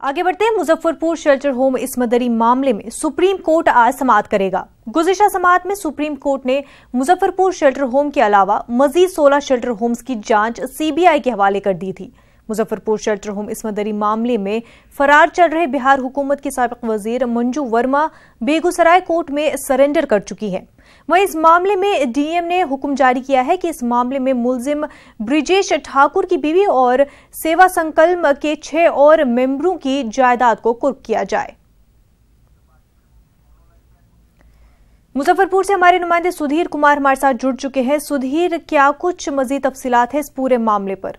आगे बढ़ते हैं। मुजफ्फरपुर शेल्टर होम इस्मत-दरी मामले में सुप्रीम कोर्ट आज समाअत करेगा। गुज़िश्ता समाअत में सुप्रीम कोर्ट ने मुजफ्फरपुर शेल्टर होम के अलावा मजीद 16 शेल्टर होम्स की जांच सीबीआई के हवाले कर दी थी। मुजफ्फरपुर शेल्टर होम इस्मत-दरी मामले में फरार चल रहे बिहार हुकूमत की साबिक वजीर मंजू वर्मा बेगूसराय कोर्ट में सरेंडर कर चुकी है। वहीं इस मामले में डीएम ने हुक्म जारी किया है कि इस मामले में मुलजिम ब्रिजेश ठाकुर की बीवी और सेवा संकल्प के 6 और मेंबरों की जायदाद को कुर्क किया जाए। मुजफ्फरपुर से हमारे नुमाइंदे सुधीर कुमार हमारे साथ जुड़ चुके हैं। सुधीर, क्या कुछ मजीद तफसीलात है इस पूरे मामले पर?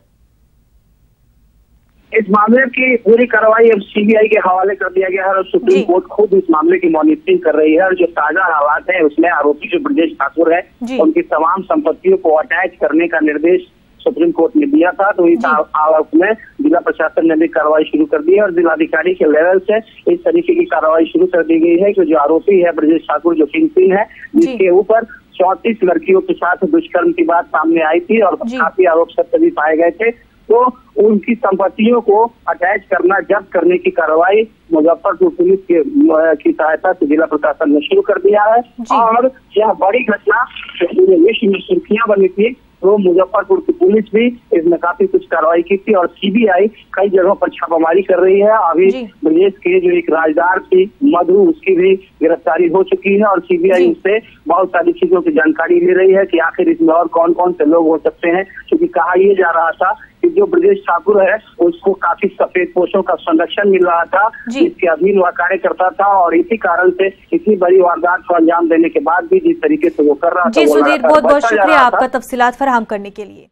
इस मामले की पूरी कार्रवाई अब सीबीआई के हवाले कर दिया गया है और सुप्रीम कोर्ट खुद इस मामले की मॉनिटरिंग कर रही है। और जो ताजा हालात है उसमें आरोपी जो ब्रजेश ठाकुर है उनकी तमाम संपत्तियों को अटैच करने का निर्देश सुप्रीम कोर्ट ने दिया था। तो इस आरोप में जिला प्रशासन ने भी कार्रवाई शुरू कर दी है और जिलाधिकारी के लेवल से इस तरीके की कार्रवाई शुरू कर दी गई है कि जो आरोपी है ब्रजेश ठाकुर, जो किंगपिन है, जिसके ऊपर 34 लड़कियों के साथ दुष्कर्म की बात सामने आई थी और काफी आरोप सत्य भी पाए गए थे, तो उनकी संपत्तियों को अटैच करना, जब्त करने की कार्रवाई मुजफ्फरपुर पुलिस की सहायता से जिला प्रशासन ने शुरू कर दिया है। और यह बड़ी घटना विश्व में सुर्खियां बनी थी, तो मुजफ्फरपुर की पुलिस भी इसमें काफी कुछ कार्रवाई की थी और सीबीआई कई जगहों पर छापामारी कर रही है। अभी प्रदेश के जो एक राजदार थी मधु, उसकी भी गिरफ्तारी हो चुकी है और सीबीआई उससे बहुत सारी चीजों की जानकारी ले रही है कि आखिर इसमें और कौन कौन से लोग हो सकते हैं। क्योंकि कहा यह जा रहा था कि जो ब्रजेश ठाकुर है उसको काफी सफेद पोशों का संरक्षण मिल रहा था, इसके अधीन वह कार्य करता था और इसी कारण से इतनी बड़ी वारदात को अंजाम देने के बाद भी जिस तरीके से वो कर रहा था। जी सुधीर, बहुत बहुत शुक्रिया आपका तफसीलात फराहम करने के लिए।